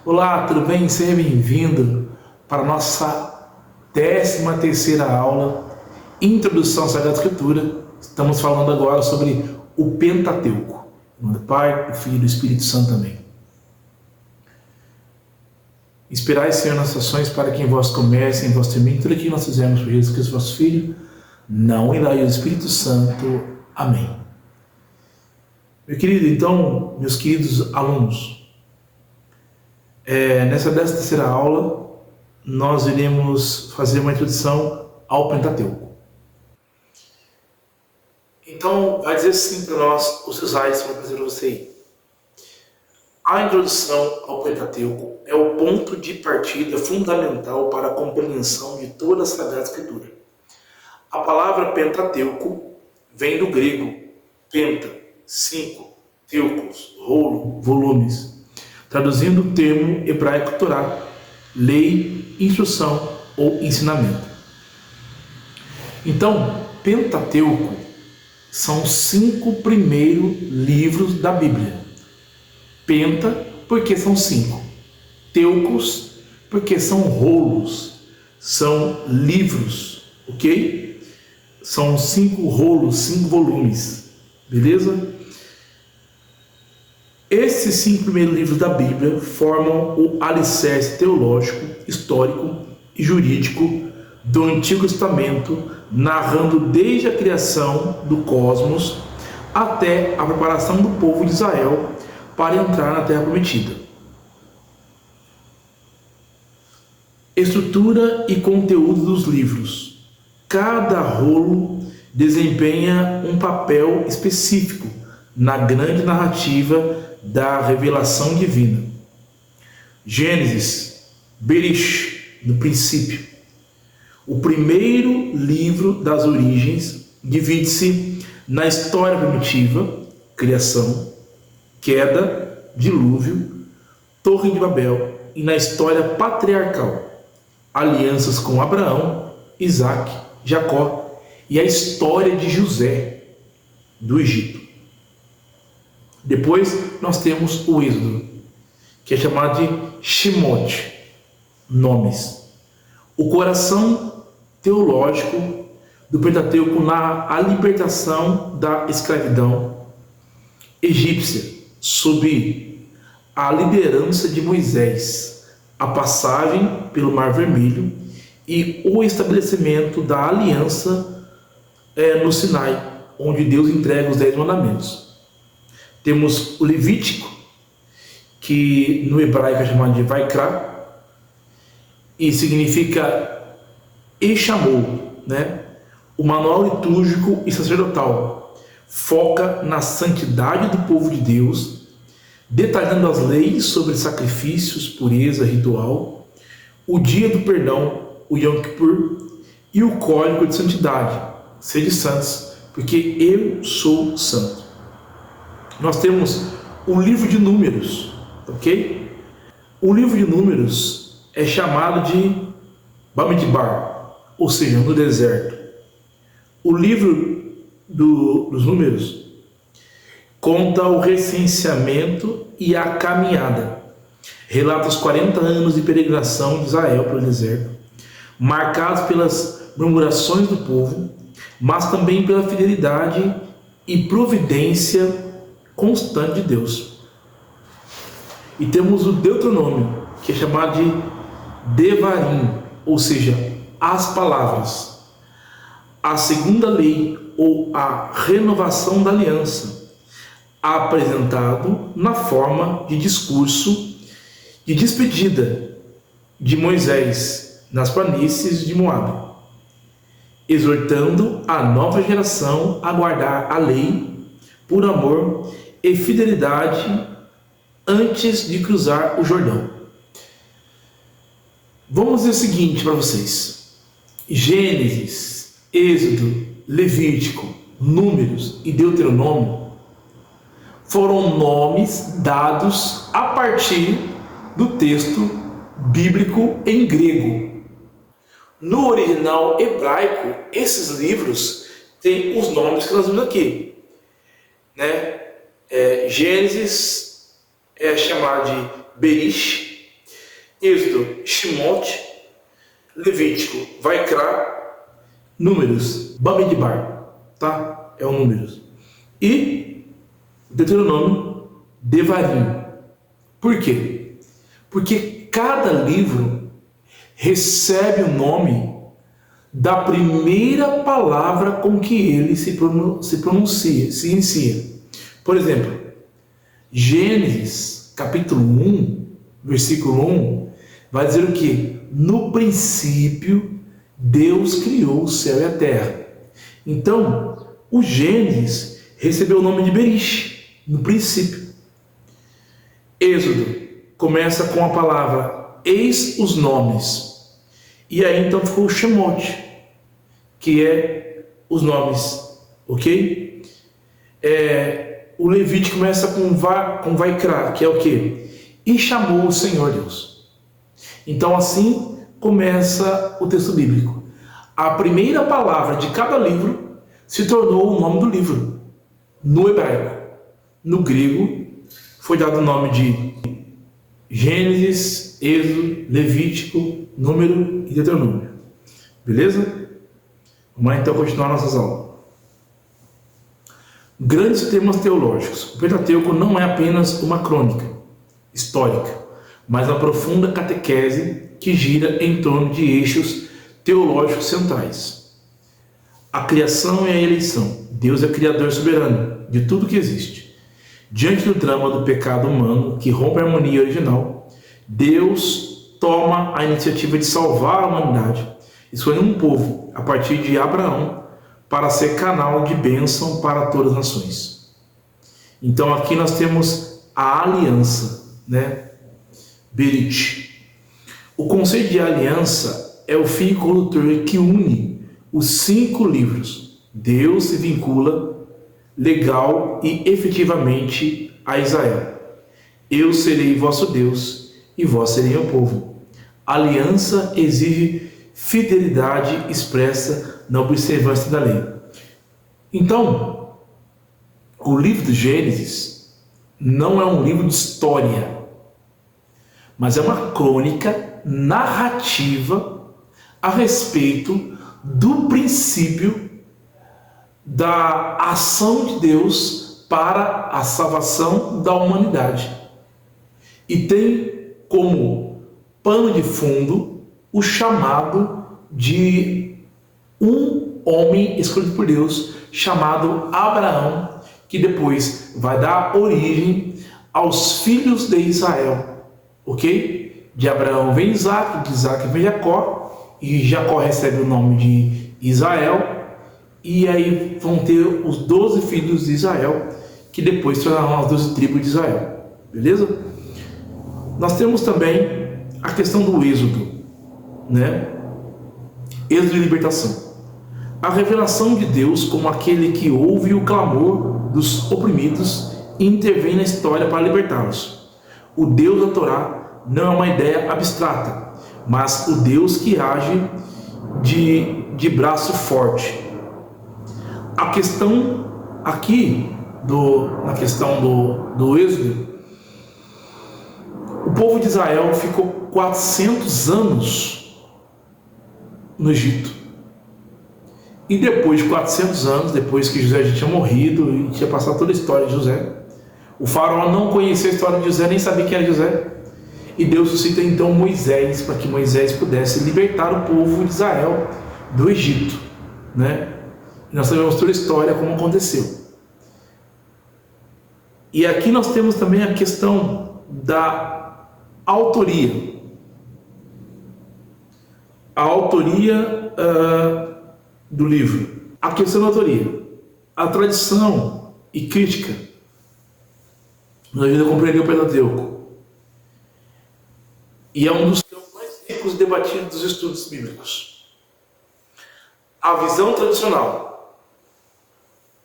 Olá, tudo bem? Seja bem-vindo para a nossa 13ª aula, Introdução à Sagrada Escritura. Estamos falando agora sobre o Pentateuco, em nome do Pai, do Filho e do Espírito Santo também. Inspirai, Senhor, nossas ações para que em vós comece, em vós termine tudo aquilo que nós fizemos por Jesus Cristo, vosso Filho, na unidade do Espírito Santo. Amém. Meu querido, então, meus queridos alunos, nessa 13ª aula, nós iremos fazer uma introdução ao Pentateuco. Então, vai dizer assim para nós os slides que eu vou fazer para você aí. A introdução ao Pentateuco é o ponto de partida fundamental para a compreensão de toda a Sagrada Escritura. A palavra Pentateuco vem do grego penta, 5, teucos, rolo, volumes, traduzindo o termo hebraico Torá, lei, instrução ou ensinamento. Então, Pentateuco são os 5 primeiros livros da Bíblia. Penta, porque são 5. Teucos, porque são rolos, são livros, ok? São 5 rolos, 5 volumes, beleza? Esses 5 primeiros livros da Bíblia formam o alicerce teológico, histórico e jurídico do Antigo Testamento, narrando desde a criação do cosmos até a preparação do povo de Israel para entrar na Terra Prometida. Estrutura e conteúdo dos livros. Cada rolo desempenha um papel específico na grande narrativa da revelação divina. Gênesis, Bereshit, no princípio. O primeiro livro das origens divide-se na história primitiva, criação, queda, dilúvio, Torre de Babel, e na história patriarcal, alianças com Abraão, Isaac, Jacó e a história de José, do Egito. Depois nós temos o Êxodo, que é chamado de Shemot, nomes. O coração teológico do Pentateuco narra a libertação da escravidão egípcia sob a liderança de Moisés, a passagem pelo Mar Vermelho e o estabelecimento da aliança no Sinai, onde Deus entrega os 10 mandamentos. Temos o Levítico, que no hebraico é chamado de Vaikra, e significa Echamou, né? O manual litúrgico e sacerdotal foca na santidade do povo de Deus, detalhando as leis sobre sacrifícios, pureza, ritual, o dia do perdão, o Yom Kippur, e o código de santidade, sede santos, porque eu sou santo. Nós temos o livro de Números, ok? O livro de Números é chamado de Bamidbar, ou seja, no deserto. O livro dos Números conta o recenseamento e a caminhada. Relata os 40 anos de peregrinação de Israel pelo deserto, marcados pelas murmurações do povo, mas também pela fidelidade e providência constante de Deus. E temos o Deuteronômio, que é chamado de Devarim, ou seja, as palavras, a segunda lei ou a renovação da aliança, apresentado na forma de discurso de despedida de Moisés nas planícies de Moabe, exortando a nova geração a guardar a lei por amor e fidelidade antes de cruzar o Jordão. Vamos dizer o seguinte para vocês: Gênesis, Êxodo, Levítico, Números e Deuteronômio foram nomes dados a partir do texto bíblico em grego. No original hebraico, esses livros têm os nomes que nós vimos aqui, né? Gênesis é chamado de Bereshit, Êxodo, Shemot, Levítico, Vaikra, Números, Bamidbar, tá? É o Números. E Deuteronômio, Devarim. Por quê? Porque cada livro recebe o nome da primeira palavra com que ele se pronuncia, se inicia. Por exemplo, Gênesis, capítulo 1, versículo 1, vai dizer o quê? No princípio, Deus criou o céu e a terra. Então, o Gênesis recebeu o nome de Berish, no princípio. Êxodo começa com a palavra eis os nomes. E aí então ficou o Shemot, que é os nomes, ok? O Levítico começa com Vaikra, que é o quê? E chamou o Senhor Deus. Então assim começa o texto bíblico. A primeira palavra de cada livro se tornou o nome do livro, no hebraico. No grego foi dado o nome de Gênesis, Êxodo, Levítico, Número e Deuteronômio. Beleza? Vamos lá então continuar nossas aulas. Grandes temas teológicos. O Pentateuco não é apenas uma crônica histórica, mas uma profunda catequese que gira em torno de eixos teológicos centrais. A criação e a eleição. Deus é criador soberano de tudo que existe. Diante do drama do pecado humano que rompe a harmonia original, Deus toma a iniciativa de salvar a humanidade, escolhendo um povo, a partir de Abraão, para ser canal de bênção para todas as nações. Então aqui nós temos a aliança, né? Berit. O conceito de aliança é o fio condutor que une os 5 livros. Deus se vincula legal e efetivamente a Israel. Eu serei vosso Deus e vós serei meu povo. A aliança exige fidelidade expressa na observância da lei. Então, o livro de Gênesis não é um livro de história, mas é uma crônica narrativa a respeito do princípio da ação de Deus para a salvação da humanidade. E tem como pano de fundo o chamado de um homem escolhido por Deus, chamado Abraão, que depois vai dar origem aos filhos de Israel, ok? De Abraão vem Isaac, de Isaac vem Jacó, e Jacó recebe o nome de Israel, e aí vão ter os 12 filhos de Israel, que depois se tornarão as 12 tribos de Israel, beleza? Nós temos também a questão do êxodo, né? Êxodo e libertação. A revelação de Deus como aquele que ouve o clamor dos oprimidos e intervém na história para libertá-los. O Deus da Torá não é uma ideia abstrata, mas o Deus que age de braço forte. A questão aqui, na questão do Êxodo, o povo de Israel ficou 400 anos no Egito. E depois de 400 anos, depois que José já tinha morrido e tinha passado toda a história de José, o faraó não conhecia a história de José, nem sabia quem era José. E Deus suscita então Moisés, para que Moisés pudesse libertar o povo de Israel do Egito, né? E nós sabemos toda a história, como aconteceu. E aqui nós temos também a questão da autoria. A autoria do livro. A questão da autoria. A tradição e crítica nos ajuda a compreender o Pentateuco. E é um dos temas mais ricos debatidos dos estudos bíblicos. A visão tradicional.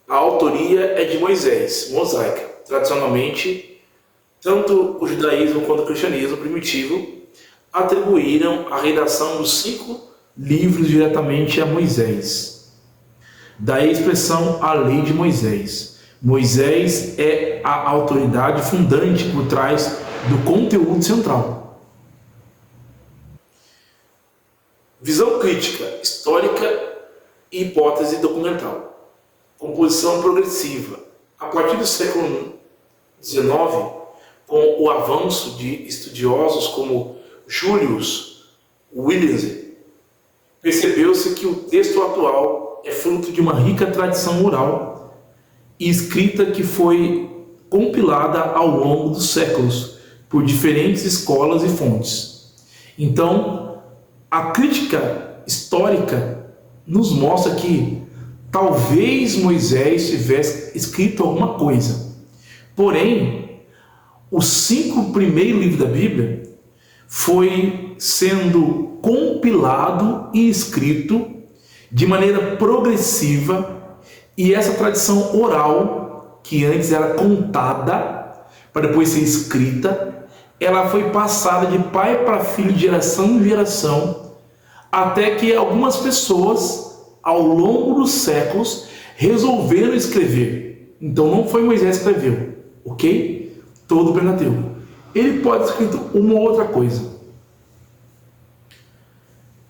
A autoria é de Moisés, mosaica. Tradicionalmente, tanto o judaísmo quanto o cristianismo primitivo atribuíram a redação dos 5 livros diretamente a Moisés. Daí a expressão a lei de Moisés. Moisés é a autoridade fundante por trás do conteúdo central. Visão crítica, histórica e hipótese documental. Composição progressiva. A partir do século XIX, com o avanço de estudiosos como Julius Williams, percebeu-se que o texto atual é fruto de uma rica tradição oral e escrita que foi compilada ao longo dos séculos por diferentes escolas e fontes. Então, a crítica histórica nos mostra que talvez Moisés tivesse escrito alguma coisa. Porém, os 5 primeiros livros da Bíblia foi sendo compilado e escrito de maneira progressiva, e essa tradição oral, que antes era contada para depois ser escrita, ela foi passada de pai para filho, de geração em geração, até que algumas pessoas, ao longo dos séculos, resolveram escrever. Então não foi Moisés que escreveu, ok? Todo o Pentateuco. Ele pode ter escrito uma outra coisa.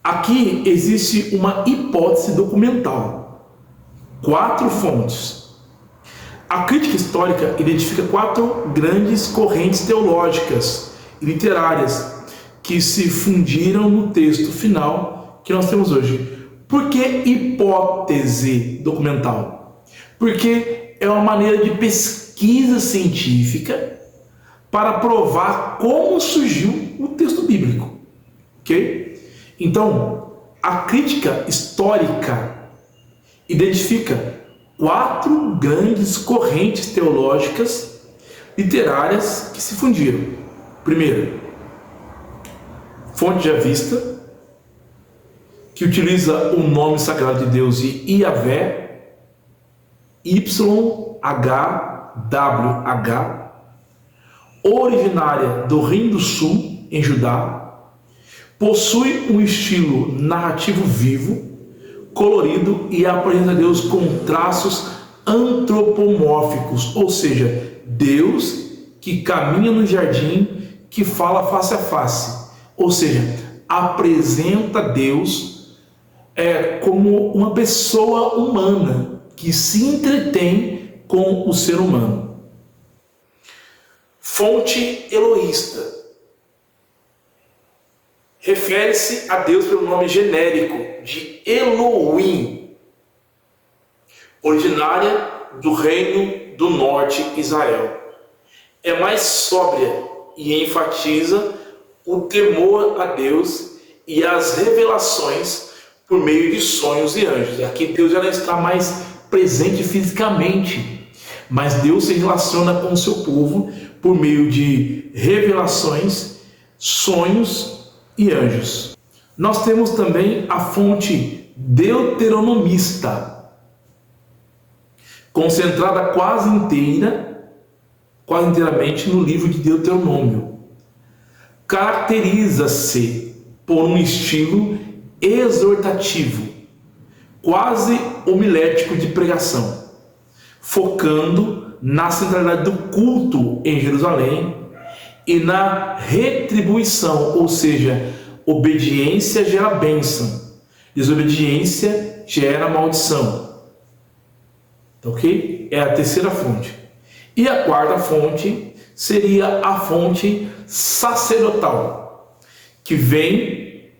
Aqui existe uma hipótese documental. 4 fontes. A crítica histórica identifica 4 grandes correntes teológicas e literárias que se fundiram no texto final que nós temos hoje. Por que hipótese documental? Porque é uma maneira de pesquisa científica para provar como surgiu o texto bíblico. Ok? Então, a crítica histórica identifica 4 grandes correntes teológicas literárias que se fundiram. Primeiro, fonte já vista, que utiliza o nome sagrado de Deus de Yahvé, YHWH, originária do Reino do Sul, em Judá, possui um estilo narrativo vivo, colorido e apresenta Deus com traços antropomórficos, ou seja, Deus que caminha no jardim, que fala face a face, ou seja, apresenta Deus como uma pessoa humana que se entretém com o ser humano. Fonte eloísta. Refere-se a Deus pelo nome genérico de Elohim, originária do Reino do Norte, Israel. É mais sóbria e enfatiza o temor a Deus e as revelações por meio de sonhos e anjos. Aqui Deus já não está mais presente fisicamente, mas Deus se relaciona com o seu povo por meio de revelações, sonhos e anjos. Nós temos também a fonte deuteronomista, concentrada quase inteiramente no livro de Deuteronômio. Caracteriza-se por um estilo exortativo, quase homilético de pregação, focando na centralidade do culto em Jerusalém e na retribuição, ou seja, obediência gera bênção, desobediência gera maldição. Ok? É a terceira fonte. E a quarta fonte seria a fonte sacerdotal, que vem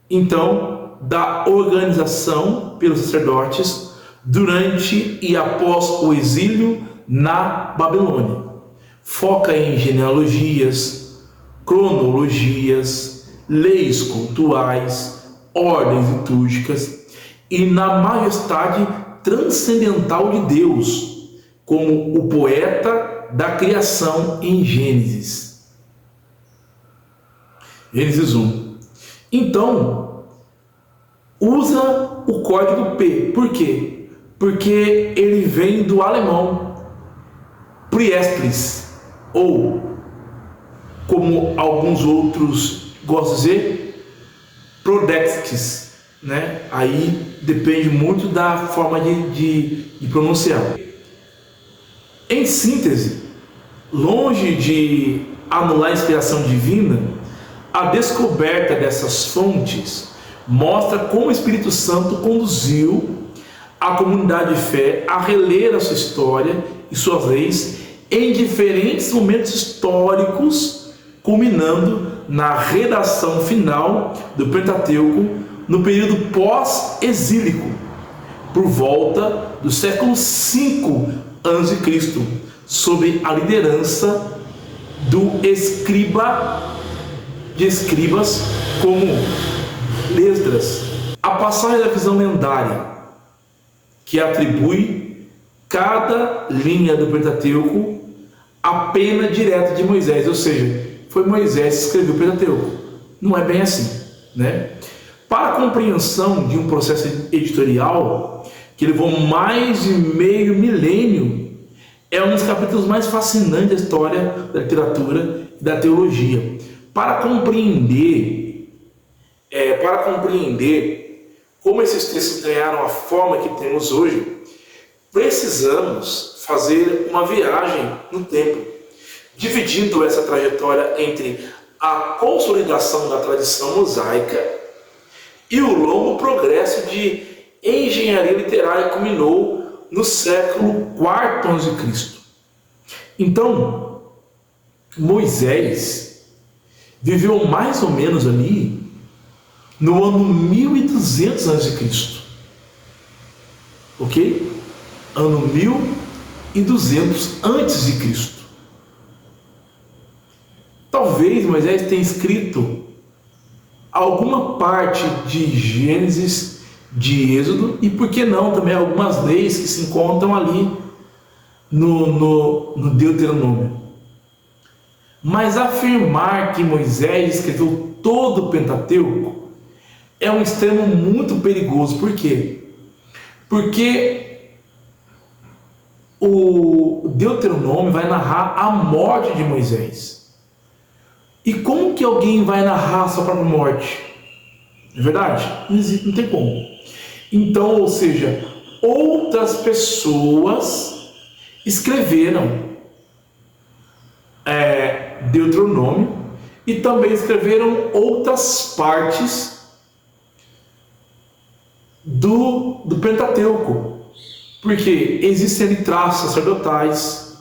então da organização pelos sacerdotes durante e após o exílio na Babilônia. Foca em genealogias, cronologias, leis cultuais, ordens litúrgicas e na majestade transcendental de Deus, como o poeta da criação em Gênesis. Gênesis 1. Então, usa o código P. Por quê? Porque ele vem do alemão Priestris, ou, como alguns outros gostam de dizer, Prodextis, né? Aí depende muito da forma de pronunciar. Em síntese, longe de anular a inspiração divina, A descoberta dessas fontes mostra como o Espírito Santo conduziu a comunidade de fé a reler a sua história e suas leis em diferentes momentos históricos, culminando na redação final do Pentateuco no período pós-exílico, por volta do século V a.C., sob a liderança do de escribas como Esdras. A passagem da visão lendária, que atribui cada linha do Pentateuco à pena direta de Moisés, ou seja, foi Moisés que escreveu o Pentateuco. Não é bem assim, né? Para a compreensão de um processo editorial que levou mais de meio milênio, é um dos capítulos mais fascinantes da história da literatura e da teologia. Para compreender como esses textos ganharam a forma que temos hoje, precisamos fazer uma viagem no tempo, dividindo essa trajetória entre a consolidação da tradição mosaica e o longo progresso de engenharia literária que culminou no século IV a.C. Então, Moisés viveu mais ou menos ali no ano 1200 a.C. Ok? Ano 1200 a.C. Talvez Moisés tenha escrito alguma parte de Gênesis, de Êxodo, e por que não também algumas leis que se encontram ali no Deuteronômio. Mas afirmar que Moisés escreveu todo o Pentateuco é um extremo muito perigoso. Por quê? Porque o Deuteronômio vai narrar a morte de Moisés. E como que alguém vai narrar a sua própria morte? É verdade? Não tem como. Então, ou seja, outras pessoas escreveram Deuteronômio e também escreveram outras partes do Pentateuco. Porque existem ali traços sacerdotais,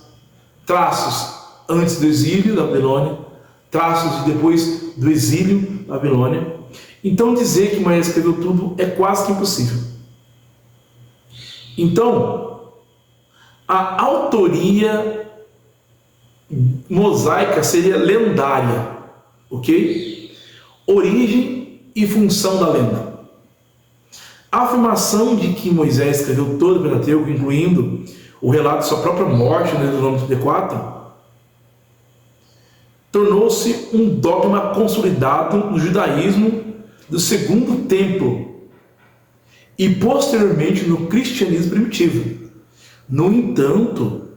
traços antes do exílio da Babilônia, traços de depois do exílio da Babilônia. Então dizer que Moisés escreveu tudo é quase que impossível. Então, a autoria mosaica seria lendária, ok? Origem e função da lenda. A afirmação de que Moisés escreveu todo o Pentateuco, incluindo o relato de sua própria morte no Deuteronômio 34, tornou-se um dogma consolidado no judaísmo do Segundo Templo e posteriormente no cristianismo primitivo. No entanto,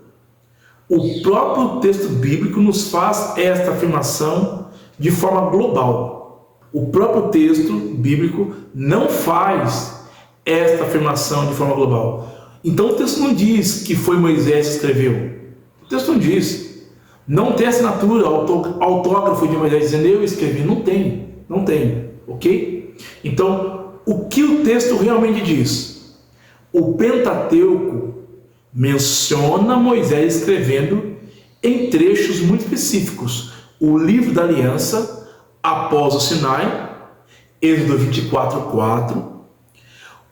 o próprio texto bíblico nos faz esta afirmação de forma global. O próprio texto bíblico não faz esta afirmação de forma global. Então o texto não diz que foi Moisés que escreveu. O texto não diz. Não tem assinatura, autógrafo de Moisés dizendo eu escrevi. Não tem, ok? Então, o que o texto realmente diz? O Pentateuco menciona Moisés escrevendo em trechos muito específicos. O livro da aliança, após o Sinai, Êxodo 24:4.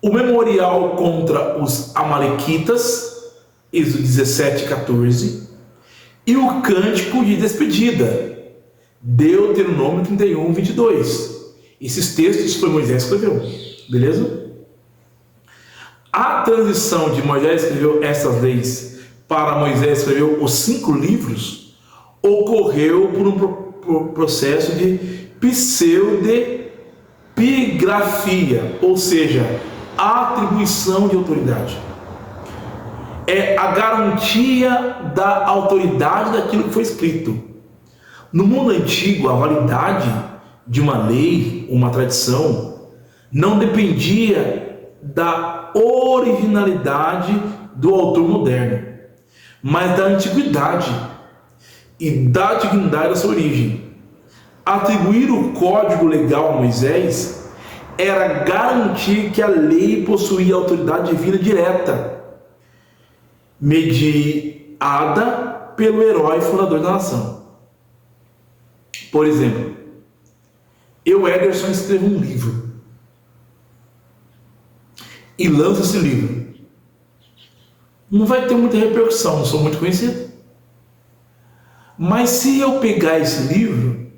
O memorial contra os amalequitas, Êxodo 17:14. E o cântico de despedida, Deuteronômio 31:22. Esses textos foi Moisés que escreveu, beleza? A transição de Moisés escreveu essas leis para Moisés escreveu os 5 livros ocorreu por um processo de pseudepigrafia, ou seja, atribuição de autoridade. É a garantia da autoridade daquilo que foi escrito. No mundo antigo, a validade de uma lei, uma tradição, não dependia da originalidade do autor moderno, mas da antiguidade e da dignidade da sua origem. Atribuir o código legal a Moisés era garantir que a lei possuía autoridade divina direta, mediada pelo herói fundador da nação. Por exemplo, eu, Ederson, escrevo um livro e lanço esse livro. Não vai ter muita repercussão, não sou muito conhecido. Mas se eu pegar esse livro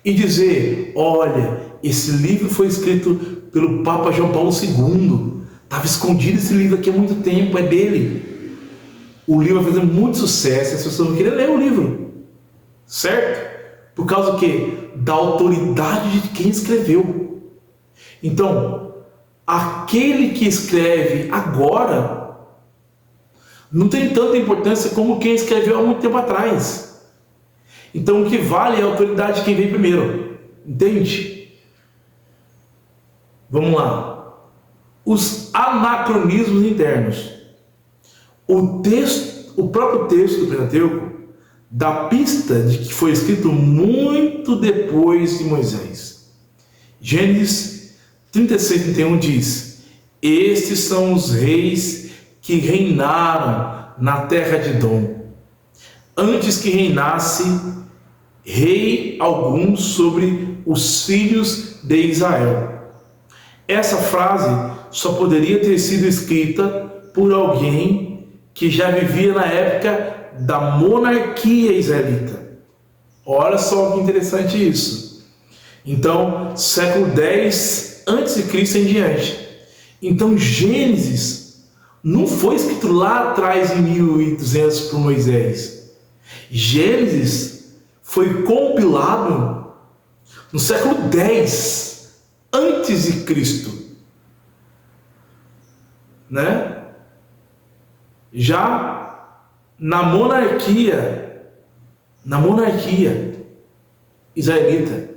e dizer, olha, esse livro foi escrito pelo Papa João Paulo II, estava escondido esse livro aqui há muito tempo, é dele. O livro vai fazer muito sucesso, as pessoas vão querer ler o livro, certo? Por causa do quê? Da autoridade de quem escreveu. Então, aquele que escreve agora não tem tanta importância como quem escreveu há muito tempo atrás. Então, o que vale é a autoridade de quem veio primeiro. Entende? Vamos lá. Os anacronismos internos. O próprio texto do Pentateuco dá pista de que foi escrito muito depois de Moisés. Gênesis 36:31 diz: estes são os reis que reinaram na terra de Edom, antes que reinasse rei algum sobre os filhos de Israel. Essa frase só poderia ter sido escrita por alguém que já vivia na época da monarquia israelita. Olha só que interessante isso. Então, século X a.C. em diante. Então, Gênesis não foi escrito lá atrás em 1200 por Moisés. Gênesis foi compilado no século X a.C., né? Já na monarquia israelita,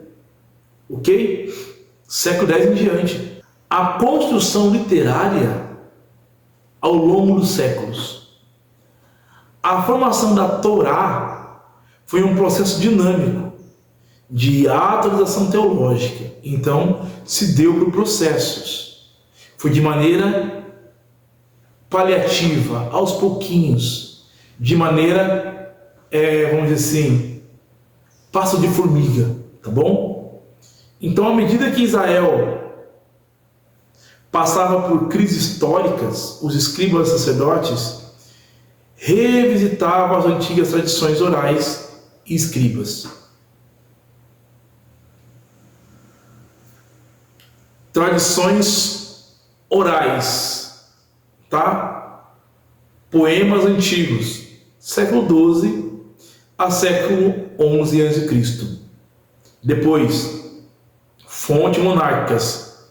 ok? Século X em diante. A construção literária ao longo dos séculos. A formação da Torá foi um processo dinâmico de atualização teológica. Então, se deu por processos. Foi de maneira paliativa, aos pouquinhos, de maneira, vamos dizer assim, passo de formiga, tá bom? Então, à medida que Israel passava por crises históricas, os escribas e sacerdotes revisitavam as antigas tradições orais e escribas. Tradições orais, tá? Poemas antigos, século XII a século XI a.C. Depois, fonte monárquicas,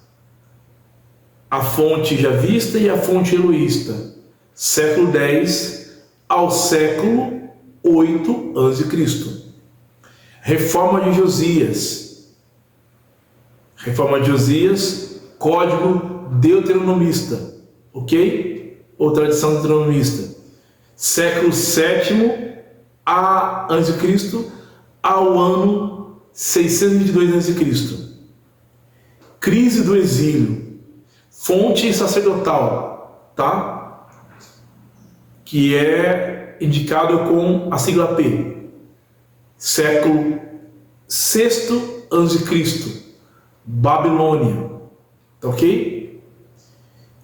a fonte javista e a fonte eloísta, século X ao século VIII a.C. Reforma de Josias, código deuteronomista, ok? Ou tradição deuteronomista, século VII a.C. ao ano 622 a.C. Crise do exílio, fonte sacerdotal, tá? Que é indicado com a sigla P. Século VI a.C., Babilônia, tá ok?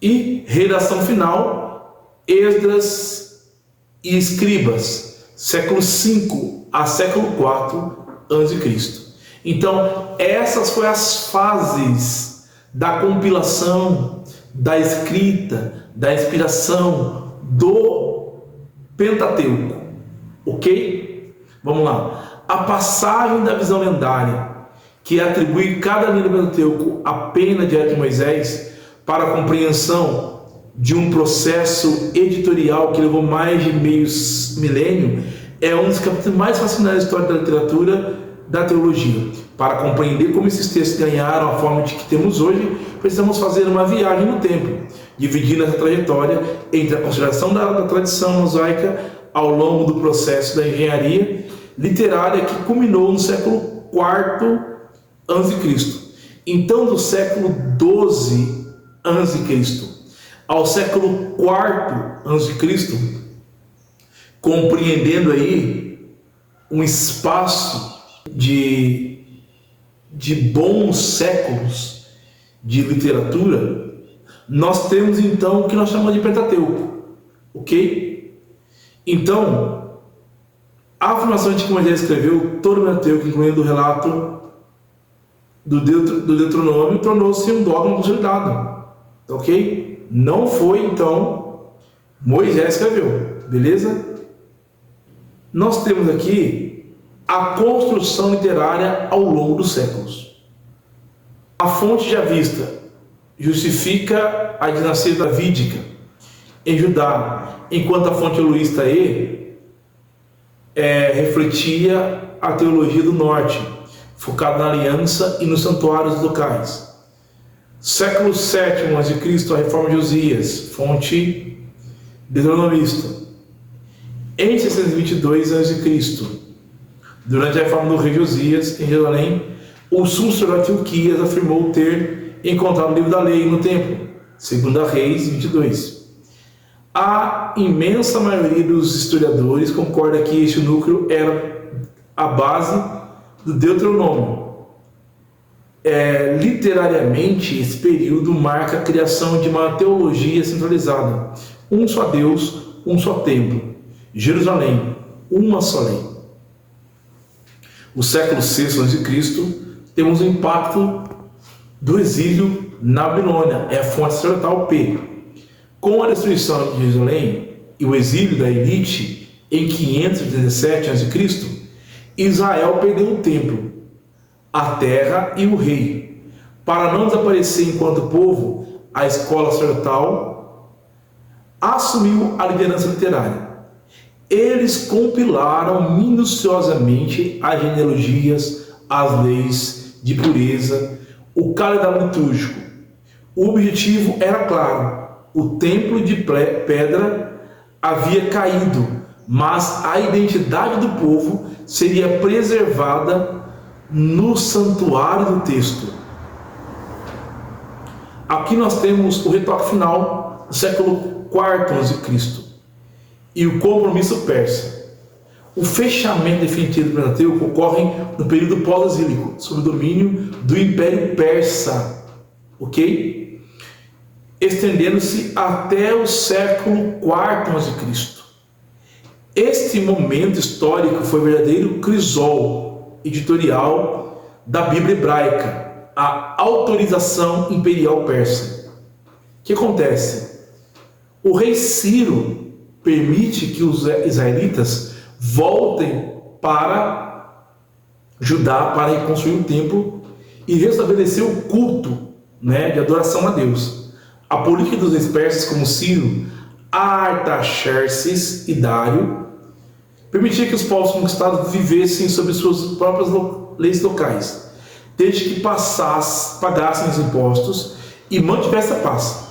E redação final, Esdras e Escribas, século V a século IV a.C. Então, essas foram as fases da compilação, da escrita, da inspiração do Pentateuco, ok? Vamos lá. A passagem da visão lendária, que atribui cada linha do Pentateuco apenas diante de Moisés, para a compreensão de um processo editorial que levou mais de meio milênio, é um dos capítulos mais fascinantes da história da literatura, da teologia. Para compreender como esses textos ganharam a forma de que temos hoje, precisamos fazer uma viagem no tempo, dividindo essa trajetória entre a consideração da tradição mosaica ao longo do processo da engenharia literária que culminou no século IV a.C. Então, do século XII a.C. ao século IV a.C., compreendendo aí um espaço de bons séculos de literatura, nós temos então o que nós chamamos de Pentateuco, ok? Então, a afirmação de que Moisés escreveu todo o Pentateuco, incluindo o relato do Deuteronômio, tornou-se um dogma consolidado, ok? Não foi então Moisés escreveu, beleza? Nós temos aqui a construção literária ao longo dos séculos. A fonte já vista justifica a dinastia davídica em Judá, enquanto a fonte eloísta refletia a teologia do norte, focada na aliança e nos santuários locais. Século VII a.C., a reforma de Josias, fonte deuteronomista. Em 622 a.C., durante a reforma do rei Josias em Jerusalém, o sumo sacerdote Hilquias afirmou ter encontrado o livro da lei no templo, segundo Reis 22. A imensa maioria dos historiadores concorda que este núcleo era a base do Deuteronômio. Literariamente, esse período marca a criação de uma teologia centralizada. Um só Deus, um só templo. Jerusalém, uma só lei. O século VI a.C., temos o impacto do exílio na Babilônia, é a fonte sacerdotal P. Com a destruição de Jerusalém e o exílio da elite em 517 a.C., Israel perdeu o templo, a terra e o rei. Para não desaparecer enquanto povo, a escola sacerdotal assumiu a liderança literária. Eles compilaram minuciosamente as genealogias, as leis de pureza, o calendário litúrgico. O objetivo era claro: o templo de pedra havia caído, mas a identidade do povo seria preservada no santuário do texto. Aqui nós temos o retoque final do século IV a.C. e o compromisso persa. O fechamento definitivo do Pentateuco ocorre no período pós-exílico, sob o domínio do Império Persa, ok? Estendendo-se até o século IV a.C. Este momento histórico foi o verdadeiro crisol editorial da Bíblia hebraica, a autorização imperial persa. O que acontece? O rei Ciro permite que os israelitas voltem para Judá para reconstruir o templo e restabelecer o culto, de adoração a Deus. A política dos reis persas como Ciro, Artaxerxes e Dário permitia que os povos conquistados vivessem sob suas próprias leis locais, desde que pagassem os impostos e mantivessem a paz.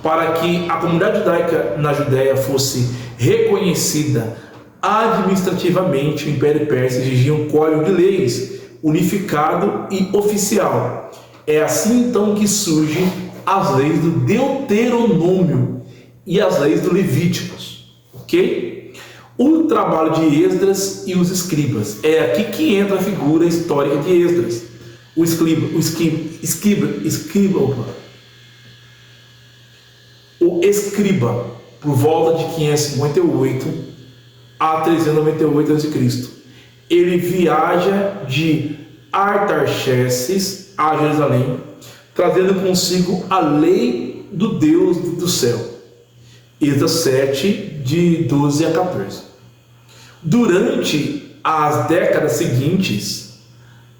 Para que a comunidade judaica na Judéia fosse reconhecida administrativamente, o Império Persa exigia um código de leis unificado e oficial. É assim então que surgem as leis do Deuteronômio e as leis do Levíticos, ok? O trabalho de Esdras e os escribas. É aqui que entra a figura histórica de Esdras. O escriba, por volta de 558 a 398 a.C. Ele viaja de Artaxerxes a Jerusalém, trazendo consigo a lei do Deus do céu. Esdras 7, de 12 a 14. Durante as décadas seguintes,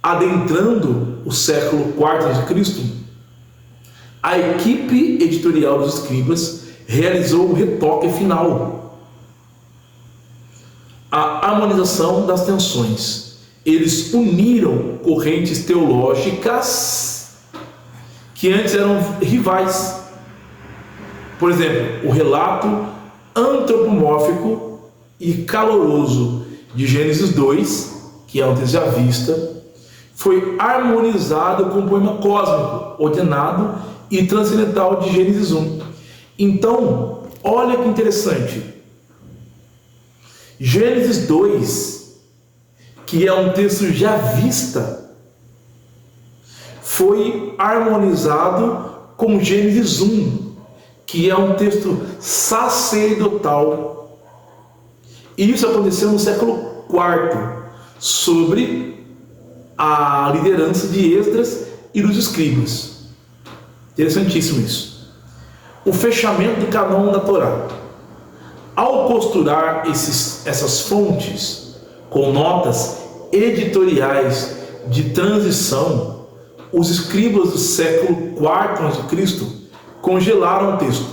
adentrando o século IV a.C., a equipe editorial dos escribas realizou o retoque final, a harmonização das tensões. Eles uniram correntes teológicas que antes eram rivais. Por exemplo, o relato antropomórfico e caloroso de Gênesis 2, que é um texto já vista, foi harmonizado com o poema cósmico, ordenado e transcendental de Gênesis 1. Então, olha que interessante. Gênesis 2, que é um texto já vista, foi harmonizado com Gênesis 1, que é um texto sacerdotal. E isso aconteceu no século IV, sobre a liderança de Esdras e dos escribas. Interessantíssimo isso. O fechamento do cânon da Torá. Ao costurar essas fontes com notas editoriais de transição, os escribas do século IV a.C. congelaram o texto.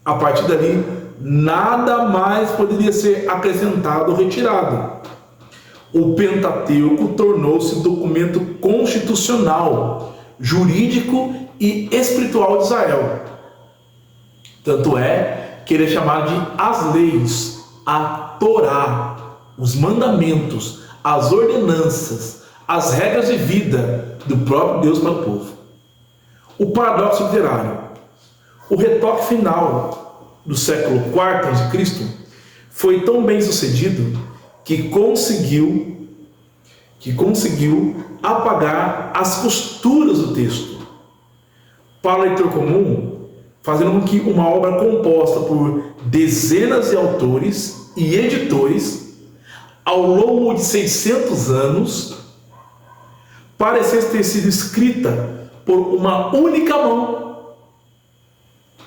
A partir dali, nada mais poderia ser acrescentado ou retirado. O Pentateuco tornou-se documento constitucional, jurídico e espiritual de Israel. Tanto é que ele é chamado de as leis, a Torá, os mandamentos, as ordenanças, as regras de vida do próprio Deus para o povo. O paradoxo literário. O retoque final do século IV a.C. foi tão bem sucedido que conseguiu apagar as costuras do texto. Para o leitor comum, fazendo com que uma obra composta por dezenas de autores e editores ao longo de 600 anos parecesse ter sido escrita por uma única mão,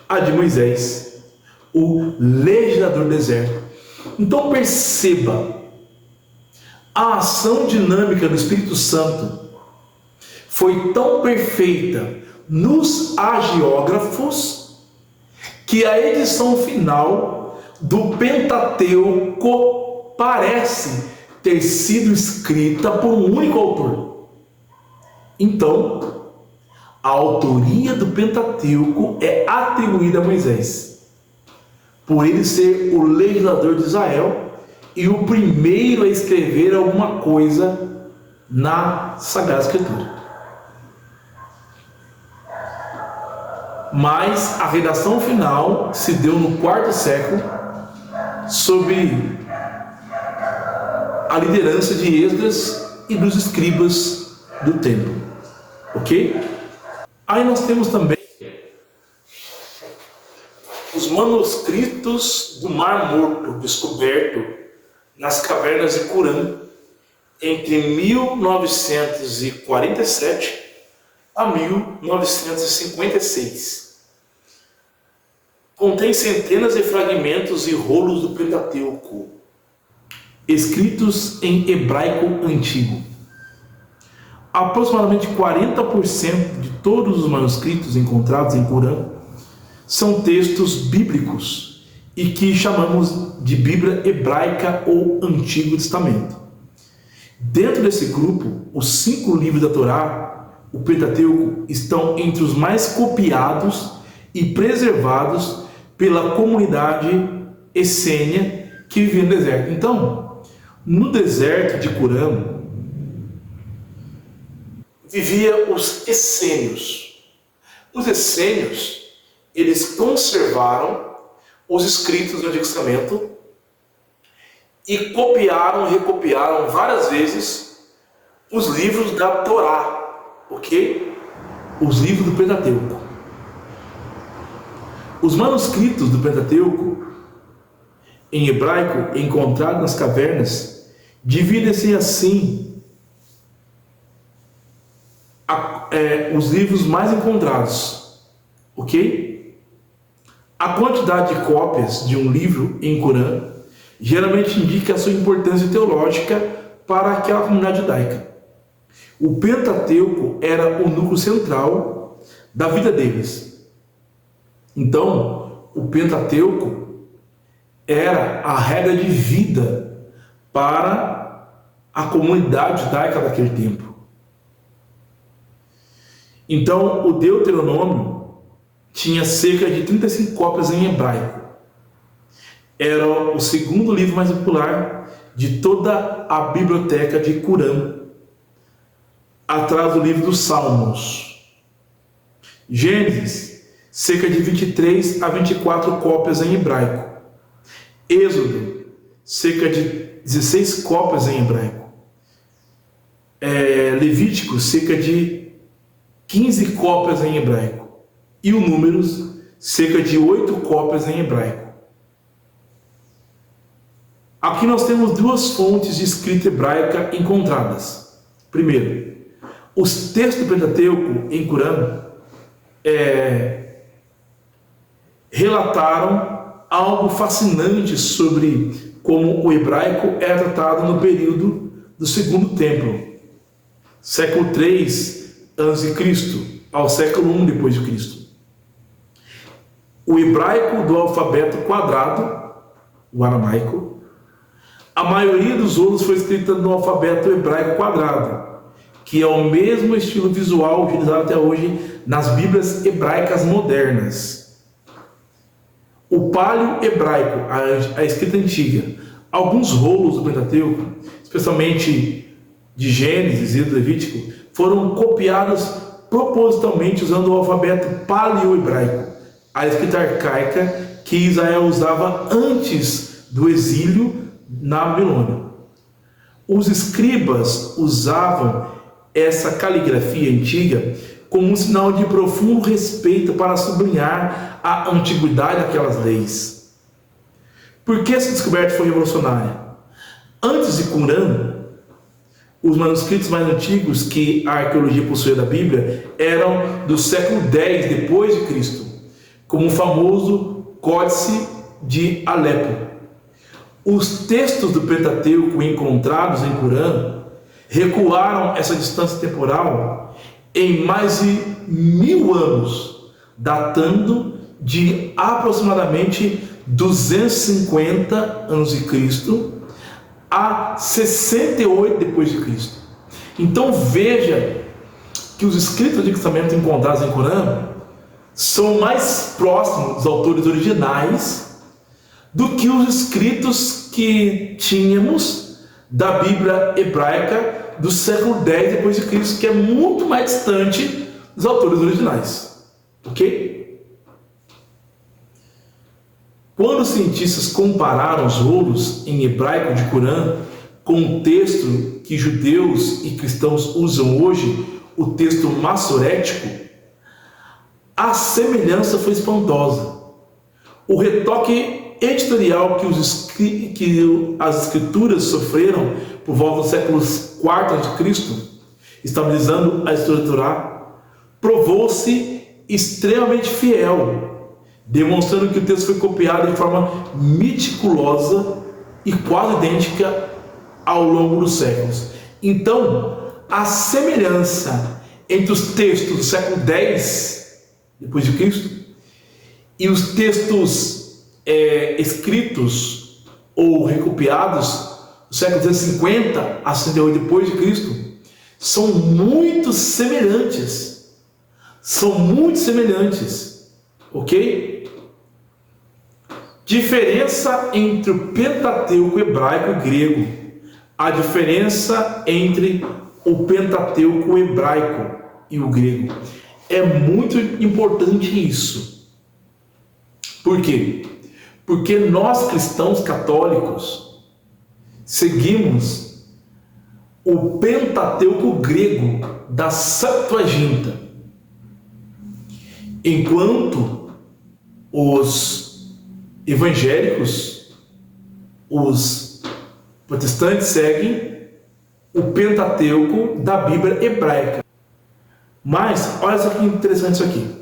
a de Moisés, o legislador do deserto. Então perceba, a ação dinâmica do Espírito Santo foi tão perfeita nos agiógrafos que a edição final do Pentateuco parece ter sido escrita por um único autor. Então, a autoria do Pentateuco é atribuída a Moisés, por ele ser o legislador de Israel e o primeiro a escrever alguma coisa na Sagrada Escritura. Mas a redação final se deu no IV século, sob a liderança de Esdras e dos escribas do templo. Ok? Aí nós temos também os manuscritos do Mar Morto, descoberto nas cavernas de Qumran entre 1947 a 1956. Contém centenas de fragmentos e rolos do Pentateuco, escritos em hebraico antigo. Aproximadamente 40% de todos os manuscritos encontrados em Qumran são textos bíblicos e que chamamos de Bíblia hebraica ou Antigo Testamento. Dentro desse grupo, os 5 livros da Torá, o Pentateuco, estão entre os mais copiados e preservados pela comunidade essênia que vivia no deserto. Então, no deserto de Qumran, vivia os essênios. Os essênios, eles conservaram os escritos do Antigo Testamento e copiaram e recopiaram várias vezes os livros da Torá, ok? Os livros do Pentateuco. Os manuscritos do Pentateuco, em hebraico, encontrados nas cavernas, dividem-se assim os livros mais encontrados, ok? A quantidade de cópias de um livro em Qumran geralmente indica a sua importância teológica para aquela comunidade judaica. O Pentateuco era o núcleo central da vida deles. Então, o Pentateuco era a regra de vida para a comunidade judaica daquele tempo. Então, o Deuteronômio tinha cerca de 35 cópias em hebraico. Era o segundo livro mais popular de toda a biblioteca de Qumran. atrás do livro dos Salmos. Gênesis, cerca de 23 a 24 cópias em hebraico. Êxodo, cerca de 16 cópias em hebraico. Levítico, cerca de 15 cópias em hebraico. E o Números, cerca de 8 cópias em hebraico. Aqui nós temos duas fontes de escrita hebraica encontradas. Primeiro, os textos do Pentateuco em Qurã relataram algo fascinante sobre como o hebraico era tratado no período do Segundo Templo, século 3 a.C. ao século 1 depois de Cristo. O hebraico do alfabeto quadrado, o aramaico, a maioria dos outros foi escrita no alfabeto hebraico quadrado, que é o mesmo estilo visual utilizado até hoje nas Bíblias hebraicas modernas. O paleo-hebraico, a escrita antiga, alguns rolos do Pentateuco, especialmente de Gênesis e do Levítico, foram copiados propositalmente usando o alfabeto paleo-hebraico, a escrita arcaica que Israel usava antes do exílio na Babilônia. Os escribas usavam essa caligrafia antiga como um sinal de profundo respeito para sublinhar a antiguidade daquelas leis. Por que essa descoberta foi revolucionária? Antes de Qurã, os manuscritos mais antigos que a arqueologia possuía da Bíblia eram do século X depois de Cristo, como o famoso Códice de Alepo. Os textos do Pentateuco encontrados em Qurã recuaram essa distância temporal em mais de 1000 anos, datando de aproximadamente 250 a.C. a 68 depois de Cristo. Então veja que os escritos do Antigo Testamento encontrados em Qurã são mais próximos dos autores originais do que os escritos que tínhamos da Bíblia hebraica do século X depois de Cristo, que é muito mais distante dos autores originais. Ok? Quando os cientistas compararam os rolos em hebraico de Qurã com o texto que judeus e cristãos usam hoje, o texto massorético, a semelhança foi espantosa. O retoque editorial que as escrituras sofreram por volta do século IV a.C., estabilizando a estrutura, provou-se extremamente fiel, demonstrando que o texto foi copiado de forma meticulosa e quase idêntica ao longo dos séculos. Então, a semelhança entre os textos do século X depois de Cristo e os textos escritos ou recopiados do século 250 a 68 depois de Cristo são muito semelhantes. São muito semelhantes. Ok? Diferença entre o Pentateuco hebraico e grego. A diferença entre o Pentateuco hebraico e o grego. É muito importante isso. Por quê? Porque nós cristãos católicos seguimos o Pentateuco grego da Septuaginta, enquanto os evangélicos, os protestantes seguem o Pentateuco da Bíblia hebraica. Mas, olha só que interessante isso aqui.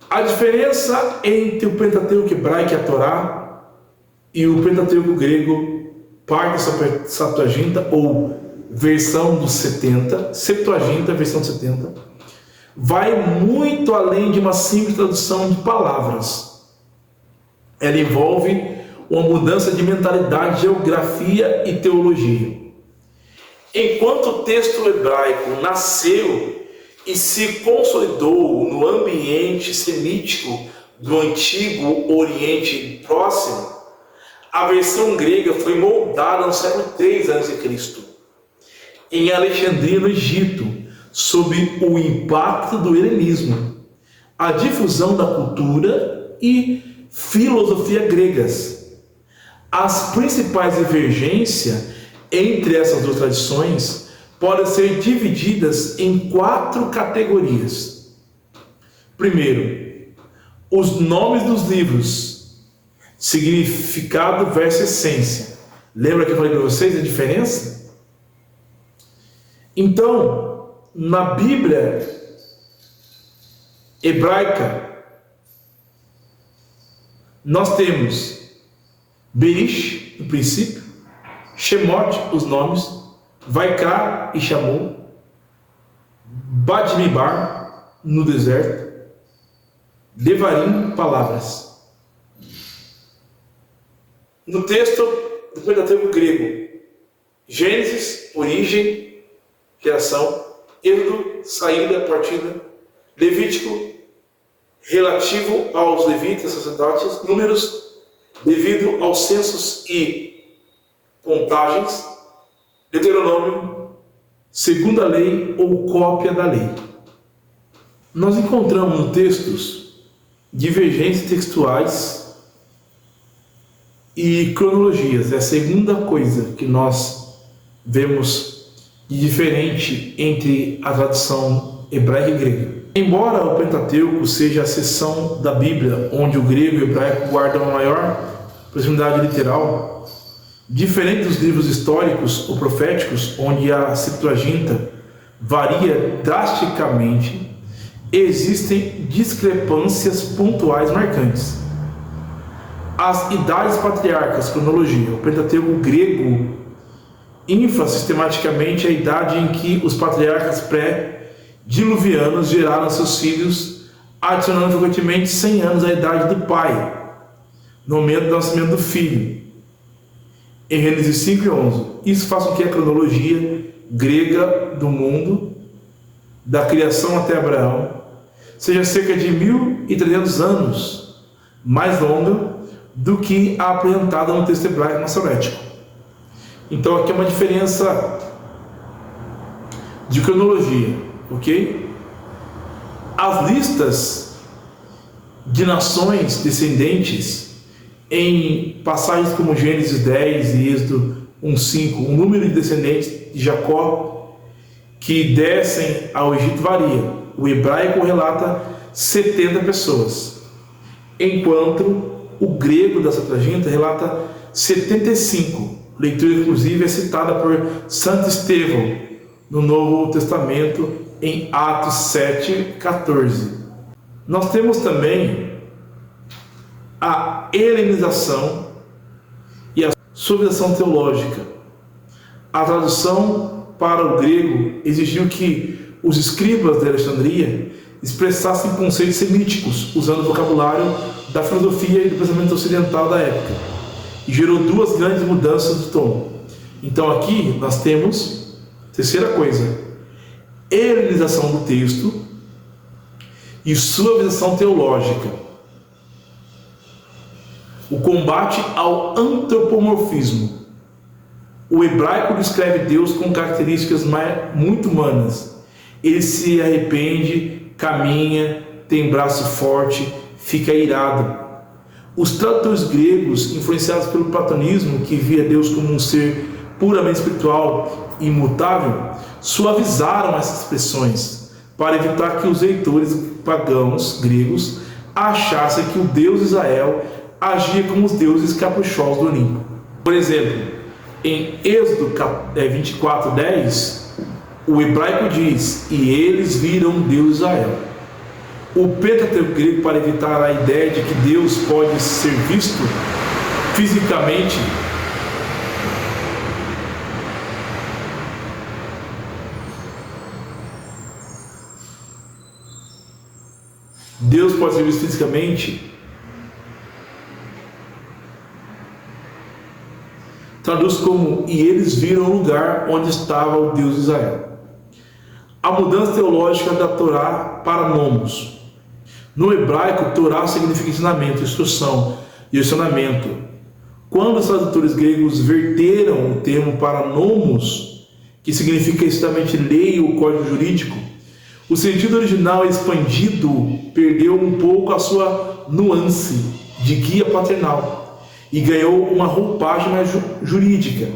A diferença entre o Pentateuco hebraico e a Torá e o Pentateuco grego, parte da Septuaginta, ou versão dos 70, Septuaginta, versão dos 70, vai muito além de uma simples tradução de palavras. Ela envolve uma mudança de mentalidade, geografia e teologia. Enquanto o texto hebraico nasceu e se consolidou no ambiente semítico do antigo Oriente Próximo, a versão grega foi moldada no século III a.C. em Alexandria, no Egito, sob o impacto do helenismo, a difusão da cultura e filosofia gregas. As principais divergências entre essas duas tradições podem ser divididas em 4 categorias. Primeiro, os nomes dos livros, significado versus essência. Lembra que eu falei para vocês a diferença? Então, na Bíblia hebraica, nós temos Berish, no princípio, Shemot, os nomes, Vaikra e Shamu, Badmibar, no deserto, Devarim, palavras. No texto do Pentateuco grego, Gênesis, origem, criação, Êxodo, saída, partida, Levítico, relativo aos levitas, sacerdotes, Números, devido aos censos e contagens, Deuteronômio, segunda lei ou cópia da lei. Nós encontramos no textos divergências textuais e cronologias. É a segunda coisa que nós vemos de diferente entre a tradição hebraica e grega. Embora o Pentateuco seja a seção da Bíblia onde o grego e o hebraico guardam a maior proximidade literal, diferente dos livros históricos ou proféticos, onde a Septuaginta varia drasticamente, existem discrepâncias pontuais marcantes. As idades patriarcas, cronologia, o Pentateuco grego infla sistematicamente a idade em que os patriarcas pré-diluvianos geraram seus filhos, adicionando frequentemente 100 anos à idade do pai, no momento do nascimento do filho, em Gênesis 5 e 11. Isso faz com que a cronologia grega do mundo, da criação até Abraão, seja cerca de 1.300 anos mais longa do que a apresentada no texto hebraico maçorético. Então aqui é uma diferença de cronologia, ok? As listas de nações descendentes em passagens como Gênesis 10 e Êxodo 1:5, o número de descendentes de Jacó que descem ao Egito varia. O hebraico relata 70 pessoas, enquanto o grego da Septuaginta relata 75. Leitura inclusive é citada por Santo Estevão no Novo Testamento em Atos 7:14. Nós temos também a helenização e a suavização teológica. A tradução para o grego exigiu que os escribas de Alexandria expressassem conceitos semíticos, usando o vocabulário da filosofia e do pensamento ocidental da época, e gerou 2 grandes mudanças de tom. Então aqui nós temos, terceira coisa, helenização do texto e suavização teológica. O combate ao antropomorfismo. O hebraico descreve Deus com características muito humanas. Ele se arrepende, caminha, tem braço forte, fica irado. Os tradutores gregos, influenciados pelo platonismo, que via Deus como um ser puramente espiritual e imutável, suavizaram essas expressões para evitar que os leitores pagãos gregos achassem que o Deus de Israel agia como os deuses caprichosos do Olimpo. Por exemplo, em Êxodo 24:10, o hebraico diz: e eles viram o Deus de Israel. O Pentateuco grego, para evitar a ideia de que Deus pode ser visto fisicamente, traduz como: e eles viram o lugar onde estava o Deus de Israel. A mudança teológica da Torá para nomos. No hebraico, Torá significa ensinamento, instrução, direcionamento. Quando os tradutores gregos verteram o termo para nomos, que significa estritamente lei ou código jurídico, o sentido original expandido perdeu um pouco a sua nuance de guia paternal e ganhou uma roupagem mais jurídica,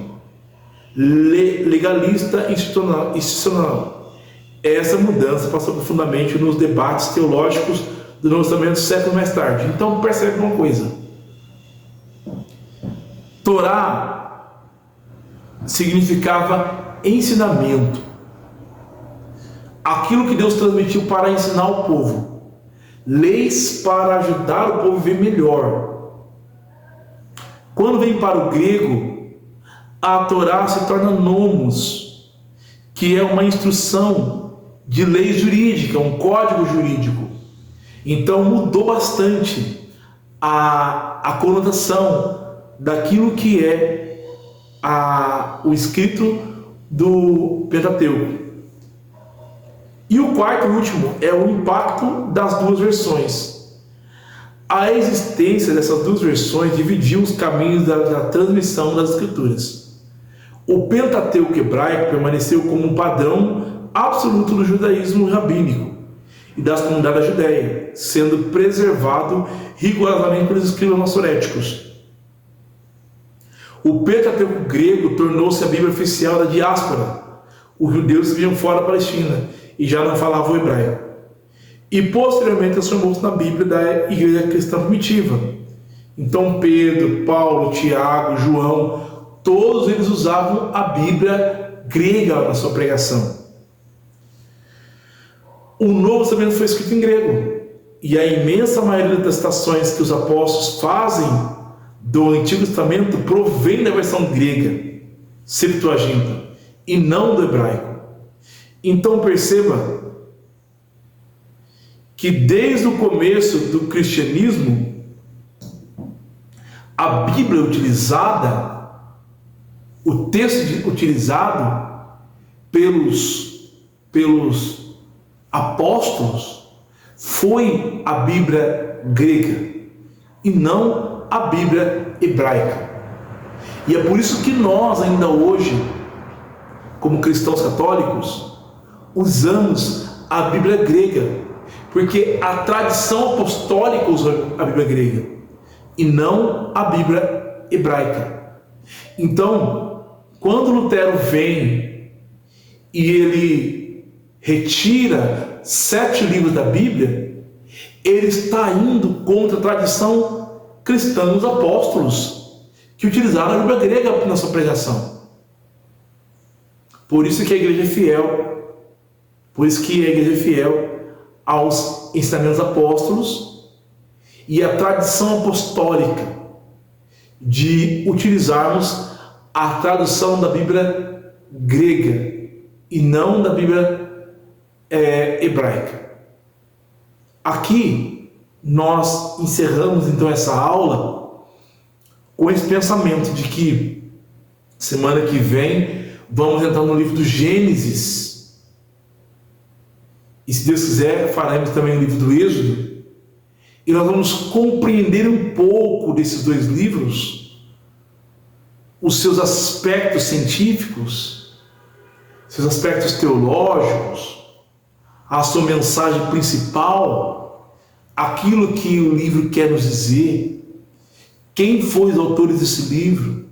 legalista institucional. Essa mudança passou profundamente nos debates teológicos do Novo Testamento séculos mais tarde. Então percebe uma coisa: Torá significava ensinamento, aquilo que Deus transmitiu para ensinar o povo, leis para ajudar o povo a viver melhor. Quando vem para o grego, a Torá se torna nomos, que é uma instrução de lei jurídica, um código jurídico. Então mudou bastante a conotação daquilo que é o escrito do Pentateuco. E o quarto e último é o impacto das duas versões. A existência dessas duas versões dividiu os caminhos da transmissão das Escrituras. O Pentateuco hebraico permaneceu como um padrão absoluto do judaísmo rabínico e das comunidades da Judéia, sendo preservado rigorosamente pelos escribas maçoréticos. O Pentateuco grego tornou-se a Bíblia oficial da diáspora. Os judeus viviam fora da Palestina e já não falavam o hebraico. E posteriormente transformou-se na Bíblia da Igreja Cristã Primitiva. Então Pedro, Paulo, Tiago, João, todos eles usavam a Bíblia grega na sua pregação. O Novo Testamento foi escrito em grego, e a imensa maioria das citações que os apóstolos fazem do Antigo Testamento provém da versão grega, Septuaginta, e não do hebraico. Então perceba que desde o começo do cristianismo, a Bíblia utilizada, o texto utilizado pelos apóstolos foi a Bíblia grega e não a Bíblia hebraica. E é por isso que nós ainda hoje, como cristãos católicos, usamos a Bíblia grega, porque a tradição apostólica usa a Bíblia grega e não a Bíblia hebraica. Então, quando Lutero vem e ele retira 7 livros da Bíblia, ele está indo contra a tradição cristã dos apóstolos, que utilizaram a Bíblia grega na sua pregação. Por isso que a igreja é fiel, aos ensinamentos apóstolos e à tradição apostólica de utilizarmos a tradução da Bíblia grega e não da Bíblia hebraica. Aqui nós encerramos então essa aula com esse pensamento de que semana que vem vamos entrar no livro do Gênesis. E se Deus quiser, faremos também o livro do Êxodo. E nós vamos compreender um pouco desses dois livros, os seus aspectos científicos, seus aspectos teológicos, a sua mensagem principal, aquilo que o livro quer nos dizer, quem foi os autores desse livro,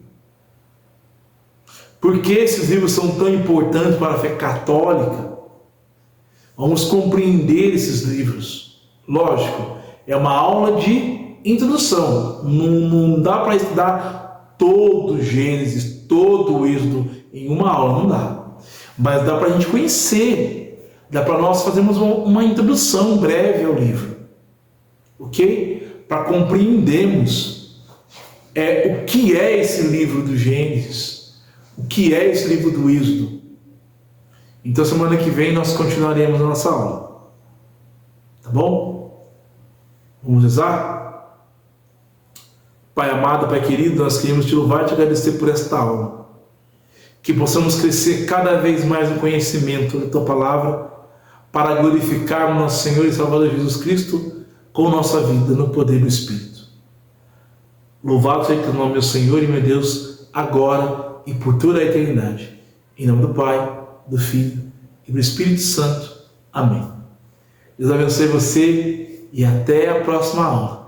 por que esses livros são tão importantes para a fé católica. Vamos compreender esses livros. Lógico, é uma aula de introdução. Não dá para estudar todo o Gênesis, todo o Êxodo em uma aula, não dá. Mas dá para a gente conhecer, dá para nós fazermos uma introdução breve ao livro. Ok? Para compreendermos o que é esse livro do Gênesis, o que é esse livro do Êxodo. Então semana que vem nós continuaremos a nossa aula. Tá bom? Vamos rezar? Pai amado, Pai querido, nós queremos te louvar e te agradecer por esta aula. Que possamos crescer cada vez mais no conhecimento da Tua Palavra, para glorificar o nosso Senhor e Salvador Jesus Cristo com nossa vida no poder do Espírito. Louvado seja o Teu nome, meu Senhor e meu Deus, agora e por toda a eternidade. Em nome do Pai, do Filho e do Espírito Santo. Amém. Deus abençoe você e até a próxima aula.